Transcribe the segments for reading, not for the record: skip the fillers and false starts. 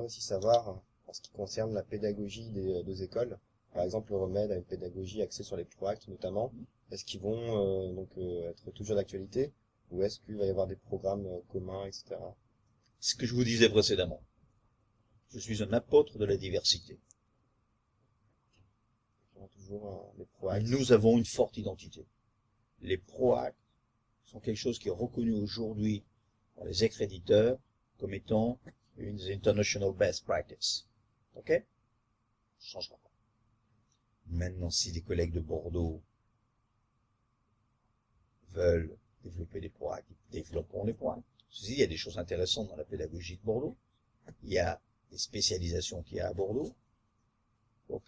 aussi savoir, en ce qui concerne la pédagogie des écoles, par exemple le remède a une pédagogie axée sur les PROACT notamment, est-ce qu'ils vont être toujours d'actualité ou est-ce qu'il va y avoir des programmes communs, etc. Ce que je vous disais précédemment. Je suis un apôtre de la diversité. Toujours les PROACT. Nous avons une forte identité. Les PROACT sont quelque chose qui est reconnu aujourd'hui par les accréditeurs comme étant une des International Best Practice. Ok? Ça ne changera pas. Maintenant, si des collègues de Bordeaux veulent développer des PROACT, développons les PROACT. Ceci, il y a des choses intéressantes dans la pédagogie de Bordeaux. Il y a des spécialisations qu'il y a à Bordeaux. Donc,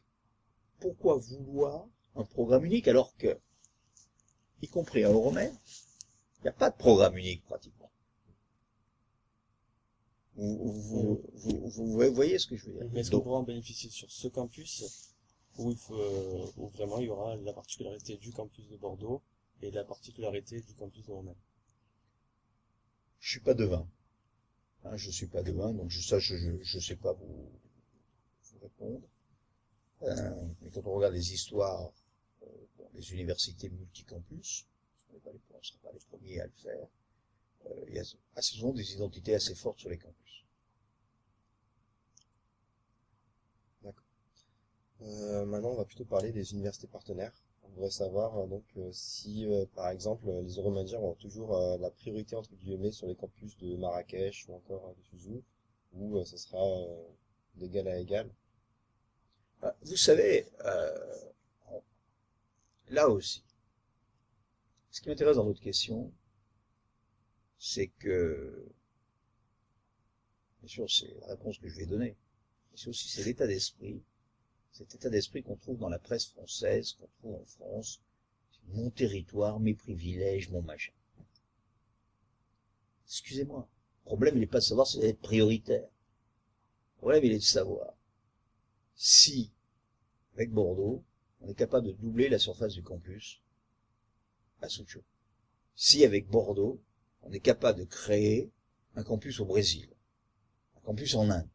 pourquoi vouloir un programme unique alors que, y compris à Euromède, il n'y a pas de programme unique pratiquement. Vous voyez ce que je veux dire. Mais est-ce qu'on pourra en bénéficier sur ce campus où vraiment il y aura la particularité du campus de Bordeaux et la particularité du campus de Romaine? Je suis pas devin. Hein, je suis pas devin, donc je sais pas vous répondre. Mais quand on regarde les histoires, les universités multicampus, on ne sera pas les premiers à le faire. Il y a assez souvent des identités assez fortes sur les campus. D'accord. Maintenant, on va plutôt parler des universités partenaires. On voudrait savoir si, par exemple, les Euromédiens ont toujours la priorité entre guillemets sur les campus de Marrakech ou encore de Souzour, ou ce sera d'égal à égal. Vous savez, là aussi, ce qui m'intéresse dans votre question, c'est que, bien sûr, c'est la réponse que je vais donner, mais c'est aussi c'est l'état d'esprit, cet état d'esprit qu'on trouve dans la presse française, qu'on trouve en France, mon territoire, mes privilèges, mon machin. Excusez-moi, le problème il n'est pas de savoir si ça va être prioritaire. Le problème il est de savoir si, avec Bordeaux, on est capable de doubler la surface du campus à Sochaux. Si, avec Bordeaux, on est capable de créer un campus au Brésil, un campus en Inde,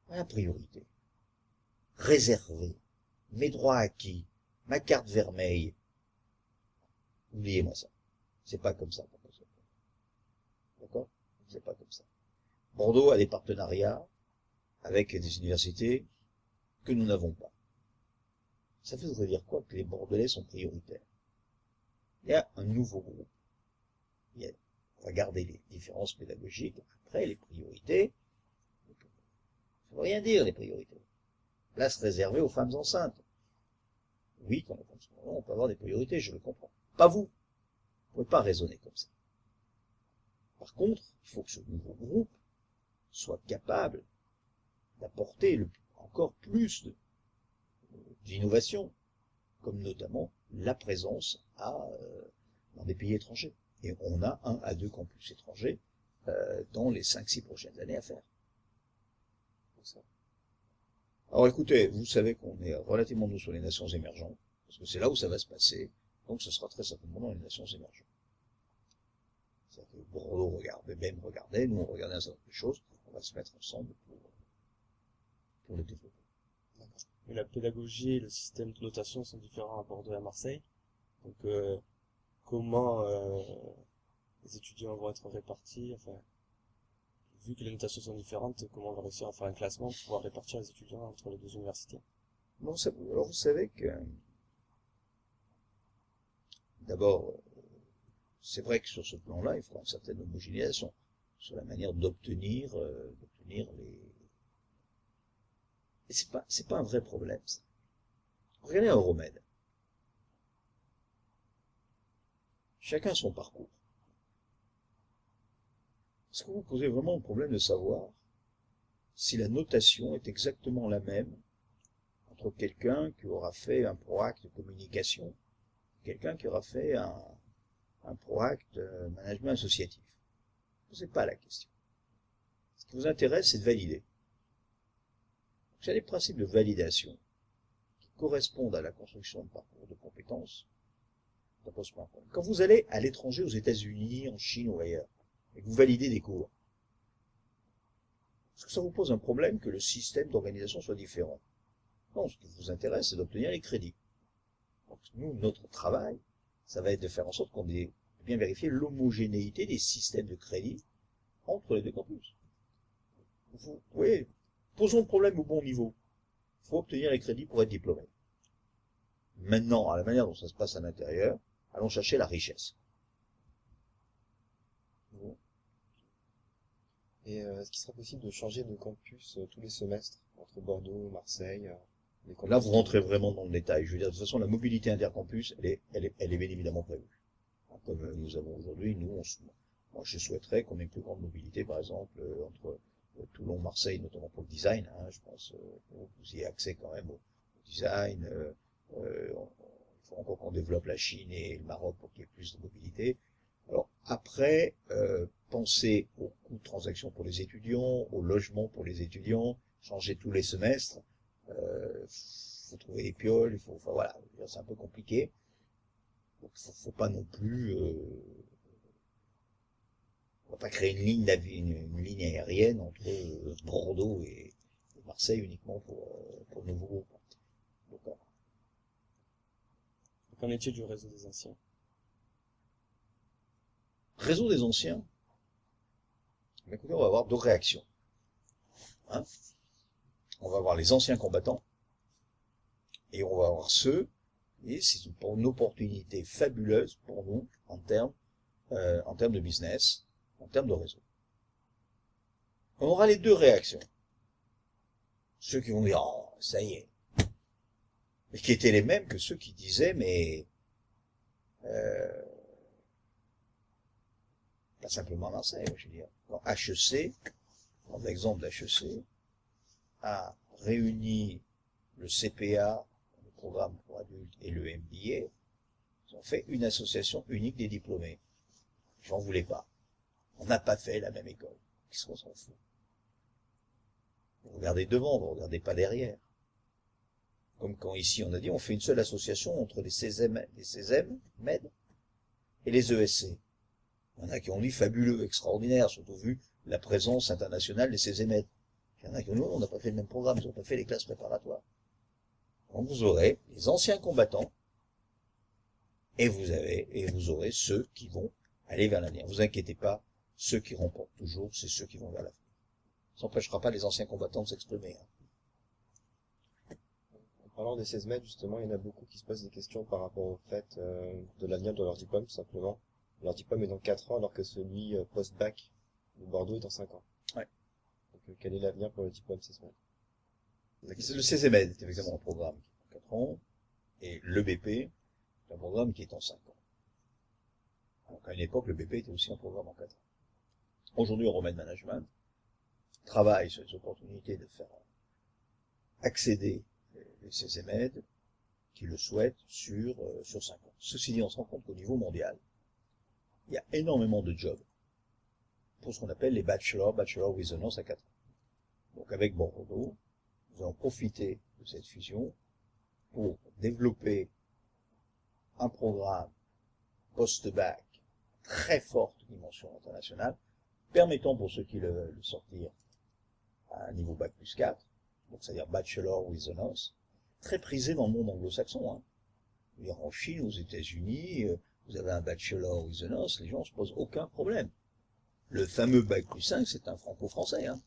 la priorité. Réservé, mes droits acquis, ma carte vermeille. Oubliez-moi ça. C'est pas comme ça. D'accord? C'est pas comme ça. Bordeaux a des partenariats avec des universités que nous n'avons pas. Ça voudrait dire quoi que les Bordelais sont prioritaires? Il y a un nouveau groupe. On va garder les différences pédagogiques. Après, les priorités, ça ne veut rien dire, les priorités. Place réservée aux femmes enceintes. Oui, quand on peut avoir des priorités, je le comprends. Pas vous. Vous ne pouvez pas raisonner comme ça. Par contre, il faut que ce nouveau groupe soit capable d'apporter encore plus d'innovation, comme notamment la présence dans des pays étrangers. Et on a 1 à 2 campus étrangers dans les 5-6 prochaines années à faire. Alors écoutez, vous savez qu'on est relativement nous sur les nations émergentes, parce que c'est là où ça va se passer, donc ce sera très certainement dans les nations émergentes. C'est-à-dire que Bordeaux regardait, nous on regardait un certain nombre de choses, on va se mettre ensemble pour le développer. Mais la pédagogie et le système de notation sont différents à Bordeaux et à Marseille. Donc comment les étudiants vont être répartis, enfin, vu que les notations sont différentes, comment on va réussir à faire un classement pour pouvoir répartir les étudiants entre les deux universités? Bon, alors vous savez que d'abord, c'est vrai que sur ce plan-là, il faudra une certaine homogénéisation sur la manière d'obtenir les. Et c'est pas un vrai problème, ça. Regardez Euromède. Chacun son parcours. Est-ce que vous posez vraiment le problème de savoir si la notation est exactement la même entre quelqu'un qui aura fait un PROACT de communication et quelqu'un qui aura fait un PROACT management associatif? Ne posez pas la question. Ce qui vous intéresse, c'est de valider. Il y a des principes de validation qui correspondent à la construction de parcours de compétences. Ça pose pas un problème. Quand vous allez à l'étranger, aux États-Unis, en Chine ou ailleurs, et que vous validez des cours, Est-ce que ça vous pose un problème que le système d'organisation soit différent? Non, ce qui vous intéresse, c'est d'obtenir les crédits. Donc, nous, notre travail, ça va être de faire en sorte qu'on ait bien vérifié l'homogénéité des systèmes de crédit entre les deux campus. Vous voyez, posons le problème au bon niveau. Il faut obtenir les crédits pour être diplômé. Maintenant, à la manière dont ça se passe à l'intérieur, allons chercher la richesse. Et est-ce qu'il serait possible de changer de campus tous les semestres entre Bordeaux, Marseille, les campus Là, vous rentrez vraiment dans le détail. Je veux dire, de toute façon, la mobilité intercampus, elle est bien évidemment prévue. Comme nous avons aujourd'hui, moi, je souhaiterais qu'on ait une plus grande mobilité, par exemple, entre Toulon, Marseille, notamment pour le design. Hein, je pense que vous y ayez accès quand même au design. Il faut encore qu'on développe la Chine et le Maroc pour qu'il y ait plus de mobilité. Alors après, pensez aux coûts de transaction pour les étudiants, au logement pour les étudiants, changer tous les semestres. Faut trouver les pioles, enfin voilà, c'est un peu compliqué. Donc faut pas non plus, on va pas créer une ligne aérienne entre Bordeaux et Marseille uniquement pour le nouveau groupe. Donc, Qu'en est-il du réseau des anciens? réseau des anciens. Mais écoutez, on va avoir deux réactions. Hein, on va avoir les anciens combattants et on va avoir ceux, et c'est une opportunité fabuleuse pour nous en termes de business, en termes de réseau. On aura les deux réactions. Ceux qui vont dire, oh, ça y est. Et qui étaient les mêmes que ceux qui disaient, mais pas simplement à Marseille, je veux dire. Quand HEC, dans l'exemple d'HEC, a réuni le CPA, le programme pour adultes, et le MBA, ils ont fait une association unique des diplômés. J'en voulais pas. On n'a pas fait la même école. Qu'est-ce qu'on s'en fout? Vous regardez devant, vous regardez pas derrière. Comme quand ici on a dit, on fait une seule association entre les CESEM, MED, et les ESC. Il y en a qui ont dit fabuleux, extraordinaire, surtout vu la présence internationale des CESEM MED. Il y en a qui ont dit, on n'a pas fait le même programme, ils n'ont pas fait les classes préparatoires. Donc vous aurez les anciens combattants, et vous aurez ceux qui vont aller vers l'avenir. Vous inquiétez pas, ceux qui remportent toujours, c'est ceux qui vont vers l'avenir. Ça n'empêchera pas les anciens combattants de s'exprimer. En parlant des 16 mètres, justement, il y en a beaucoup qui se posent des questions par rapport au fait de l'avenir de leur diplôme, tout simplement. Leur diplôme est dans 4 ans, alors que celui post-bac de Bordeaux est dans 5 ans. Ouais. Donc, quel est l'avenir pour le diplôme 16 mètres? Le CESEMED est évidemment un programme qui est en 4 ans, et le BP est un programme qui est en 5 ans. Donc à une époque, le BP était aussi un programme en 4 ans. Aujourd'hui, Euromed Management travaille sur les opportunités de faire accéder les CESEMED qui le souhaitent sur 5 ans. Ceci dit, on se rend compte qu'au niveau mondial, il y a énormément de jobs pour ce qu'on appelle les bachelor with honors à 4 ans. Donc avec Bordeaux, nous allons profiter de cette fusion pour développer un programme post-bac très forte dimension internationale, permettant pour ceux qui le veulent de sortir à un niveau bac plus 4, donc c'est-à-dire bachelor with honors, très prisé dans le monde anglo-saxon. Hein. En Chine, aux États-Unis, vous avez un bachelor with honors, les gens ne se posent aucun problème. Le fameux bac plus 5, c'est un franco-français. Hein.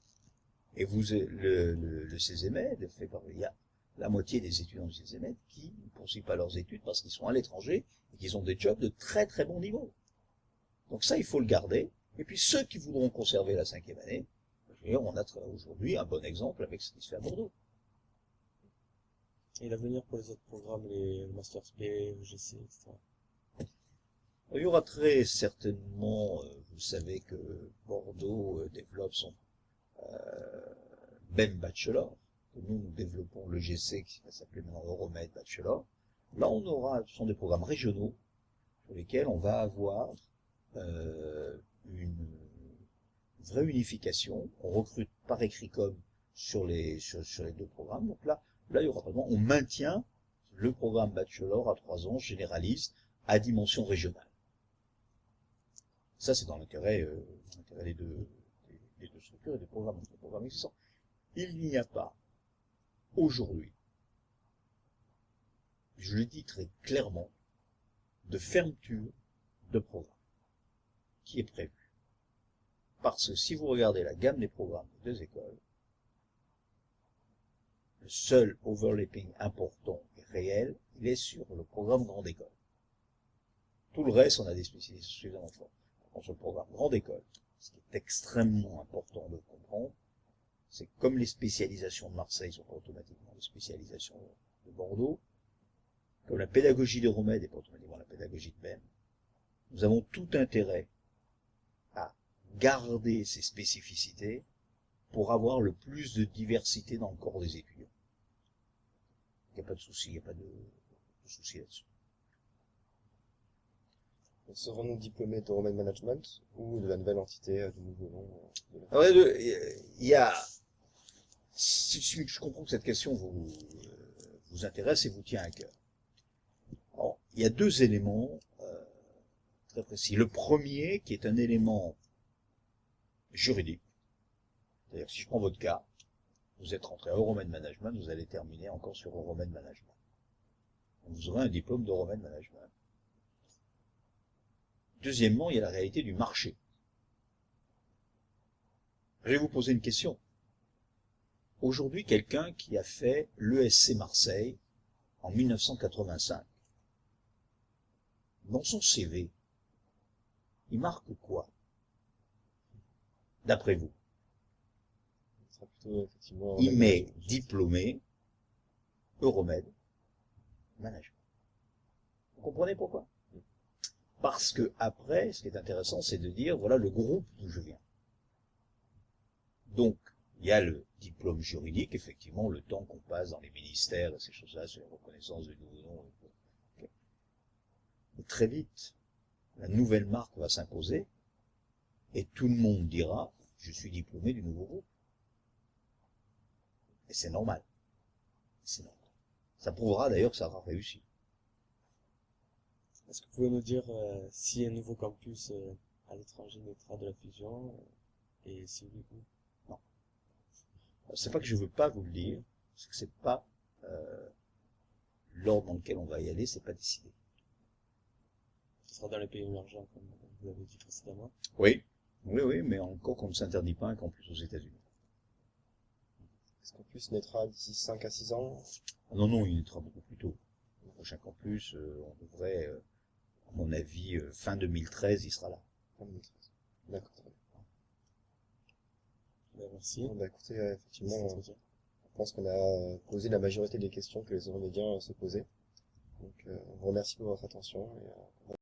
Et le CESEMED fait par il y a la moitié des étudiants du CESEMED qui ne poursuivent pas leurs études parce qu'ils sont à l'étranger et qu'ils ont des jobs de très très bon niveau. Donc ça, il faut le garder. Et puis ceux qui voudront conserver la 5e année, on a aujourd'hui un bon exemple avec ce qui se fait à Bordeaux. Et l'avenir pour les autres programmes, les Masters P, EGC, etc. Il y aura très certainement, vous savez que Bordeaux développe son même bachelor, que nous développons le GC qui va s'appeler maintenant Euromed Bachelor. Là, ce sont des programmes régionaux sur lesquels on va avoir une vraie unification. On recrute par écrit comme sur les deux programmes. Donc là, il y aura vraiment, on maintient le programme bachelor à 3 ans généraliste à dimension régionale. Ça, c'est dans l'intérêt des et de structure et de programmes existants. Il n'y a pas, aujourd'hui, je le dis très clairement, de fermeture de programme qui est prévue. Parce que si vous regardez la gamme des programmes des deux écoles, le seul overlapping important et réel, il est sur le programme grande école. Tout le reste, on a des spécialisations suffisamment fortes. Sur le programme grande école, ce qui est extrêmement important de comprendre, c'est que comme les spécialisations de Marseille ne sont pas automatiquement les spécialisations de Bordeaux, comme la pédagogie de Romède n'est pas automatiquement la pédagogie de Berne, nous avons tout intérêt à garder ces spécificités pour avoir le plus de diversité dans le corps des étudiants. Il n'y a pas de souci, il n'y a pas de souci là-dessus. Serons-nous diplômés de Romain Management ou de la nouvelle entité du nouveau nom de la... Alors, il y a, je comprends que cette question vous intéresse et vous tient à cœur. Alors, il y a deux éléments très précis. Le premier, qui est un élément juridique, c'est-à-dire que si je prends votre cas, vous êtes rentré à Euromed Management, vous allez terminer encore sur Euromed Management. Donc, vous aurez un diplôme d'Euromed Management. Deuxièmement, il y a la réalité du marché. Je vais vous poser une question. Aujourd'hui, quelqu'un qui a fait l'ESC Marseille en 1985, dans son CV, il marque quoi, d'après vous? Ce sera plutôt, effectivement, Il met diplômé Euromed Management. Vous comprenez pourquoi? Parce que après, ce qui est intéressant, c'est de dire, voilà le groupe d'où je viens. Donc, il y a le diplôme juridique, effectivement, le temps qu'on passe dans les ministères et ces choses-là, sur la reconnaissance de nouveaux noms. Okay. Et très vite, la nouvelle marque va s'imposer et tout le monde dira, je suis diplômé du nouveau groupe. Et c'est normal. C'est normal. Ça prouvera d'ailleurs que ça aura réussi. Est-ce que vous pouvez nous dire si un nouveau campus à l'étranger naîtra de la fusion et si oui, où? Non. C'est pas que je veux pas vous le dire, c'est que c'est pas l'ordre dans lequel on va y aller, c'est pas décidé. Ce sera dans les pays émergents, comme vous l'avez dit précédemment. Oui, oui, mais encore qu'on ne s'interdit pas un campus aux États-Unis. Est-ce qu'en plus naîtra d'ici 5 à 6 ans? Non, non, il naîtra beaucoup plus tôt. Le prochain campus, on devrait, à mon avis, fin 2013, il sera là. D'accord, très bien. Merci. Bon, bah, écoutez, effectivement, je pense qu'on a posé la majorité des questions que les Euromédiens se posaient. Donc, on vous remercie pour votre attention et